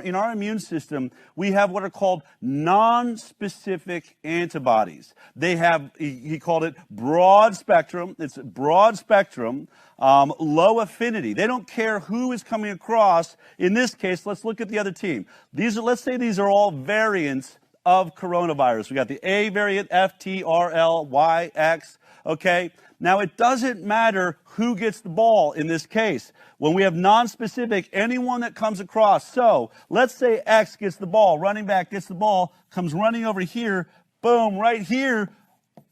In our immune system, we have what are called non-specific antibodies. They have, he called it broad spectrum. It's broad spectrum, low affinity. They don't care who is coming across. In this case, let's look at the other team. Let's say these are all variants of coronavirus. We got the A variant, F, T, R, L, Y, X, okay? Now, it doesn't matter who gets the ball in this case. When we have non-specific, anyone that comes across. So let's say X gets the ball, running back gets the ball, comes running over here, boom, right here,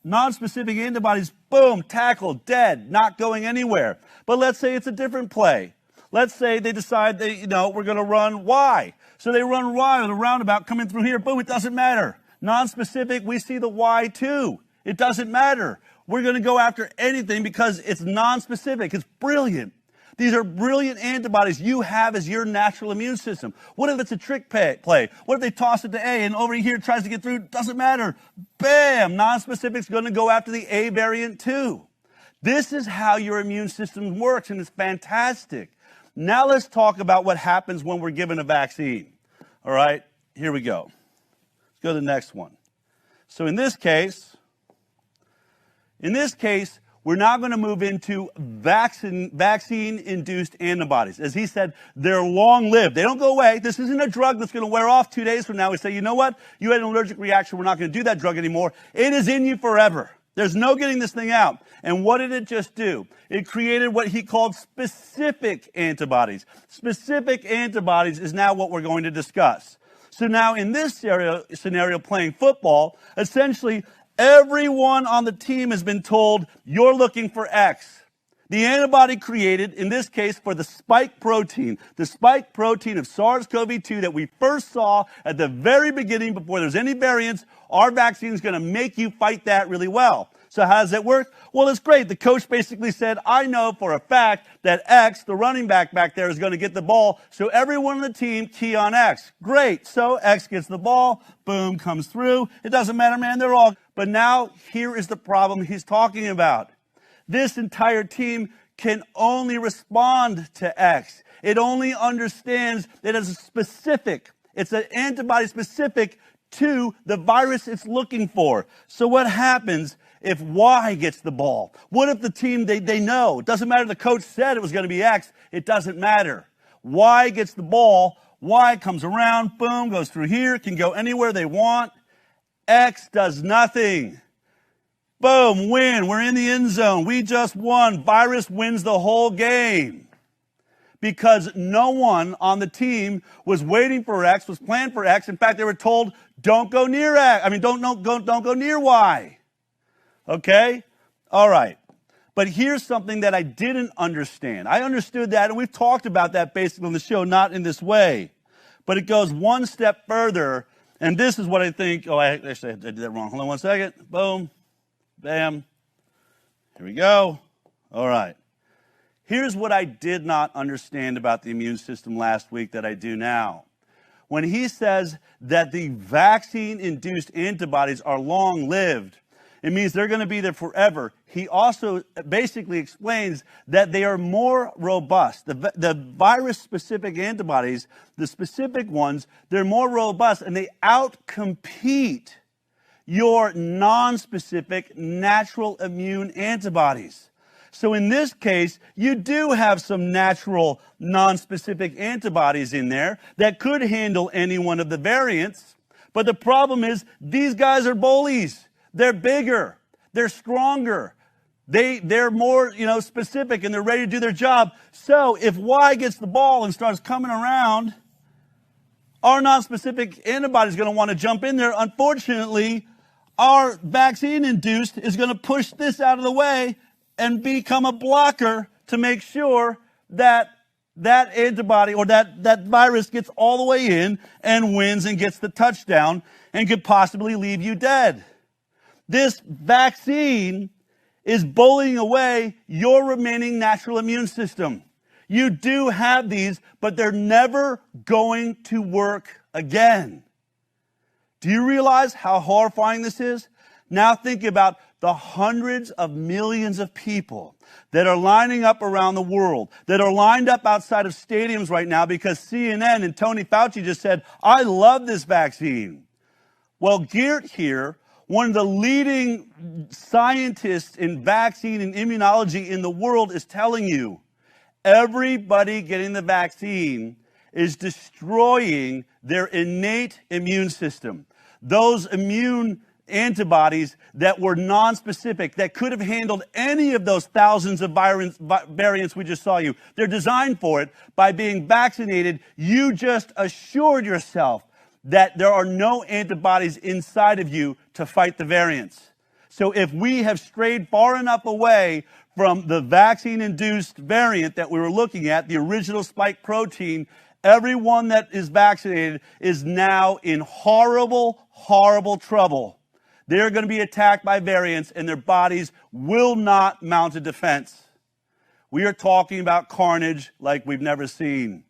non-specific antibodies, boom, tackle, dead, not going anywhere. But let's say it's a different play. Let's say they decide we're going to run Y. So they run Y with a roundabout coming through here, boom, it doesn't matter. Non-specific, we see the Y too. It doesn't matter. We're going to go after anything because it's non-specific. It's brilliant. These are brilliant antibodies you have as your natural immune system. What if it's a trick play? What if they toss it to A and over here tries to get through? Doesn't matter. Bam! Non-specific's going to go after the A variant too. This is how your immune system works, and it's fantastic. Now let's talk about what happens when we're given a vaccine. All right, here we go. Let's go to the next one. So in this case, we're now going to move into vaccine-induced antibodies. As he said, they're long-lived. They don't go away. This isn't a drug that's going to wear off 2 days from now. We say, you know what? You had an allergic reaction. We're not going to do that drug anymore. It is in you forever. There's no getting this thing out. And what did it just do? It created what he called specific antibodies. Specific antibodies is now what we're going to discuss. So now in this scenario playing football, essentially, everyone on the team has been told, you're looking for X. The antibody created, in this case, for the spike protein of SARS-CoV-2 that we first saw at the very beginning before there's any variants, our vaccine is going to make you fight that really well. So how does that work? Well, it's great. The coach basically said, I know for a fact that X, the running back there, is going to get the ball. So everyone on the team key on X. Great. So X gets the ball. Boom, comes through. It doesn't matter, man. They're all. But now here is the problem he's talking about. This entire team can only respond to X. It only understands that it's specific. It's an antibody specific to the virus it's looking for. So what happens if Y gets the ball? What if the team, they know? It doesn't matter. The coach said it was going to be X. It doesn't matter. Y gets the ball. Y comes around. Boom, goes through here. Can go anywhere they want. X does nothing. Boom, win. We're in the end zone. We just won. Virus wins the whole game. Because no one on the team was waiting for X, was planned for X. In fact, they were told, don't go near X. Don't go near Y. Okay? All right. But here's something that I didn't understand. I understood that, and we've talked about that basically on the show, not in this way. But it goes one step further, and this is what I think. Oh, I did that wrong. Hold on one second. Boom. Bam. Here we go. All right. Here's what I did not understand about the immune system last week that I do now. When he says that the vaccine-induced antibodies are long-lived, it means they're going to be there forever. He also basically explains that they are more robust. The virus-specific antibodies, the specific ones, they're more robust, and they outcompete your non-specific natural immune antibodies. So in this case, you do have some natural non-specific antibodies in there that could handle any one of the variants. But the problem is these guys are bullies. They're bigger. They're stronger. They're more, specific, and they're ready to do their job. So if Y gets the ball and starts coming around, our non-specific antibody is going to want to jump in there. Unfortunately, our vaccine-induced is going to push this out of the way and become a blocker to make sure that that antibody or that virus gets all the way in and wins and gets the touchdown and could possibly leave you dead. This vaccine is bullying away your remaining natural immune system. You do have these, but they're never going to work again. Do you realize how horrifying this is? Now think about the hundreds of millions of people that are lining up around the world, that are lined up outside of stadiums right now because CNN and Tony Fauci just said, I love this vaccine. Well, Geert here, one of the leading scientists in vaccine and immunology in the world, is telling you, everybody getting the vaccine is destroying their innate immune system. Those immune antibodies that were non-specific, that could have handled any of those thousands of variants we just saw you. They're designed for it. By being vaccinated, you just assured yourself that there are no antibodies inside of you to fight the variants. So if we have strayed far enough away from the vaccine-induced variant that we were looking at, the original spike protein, everyone that is vaccinated is now in horrible, horrible trouble. They're going to be attacked by variants, and their bodies will not mount a defense. We are talking about carnage like we've never seen.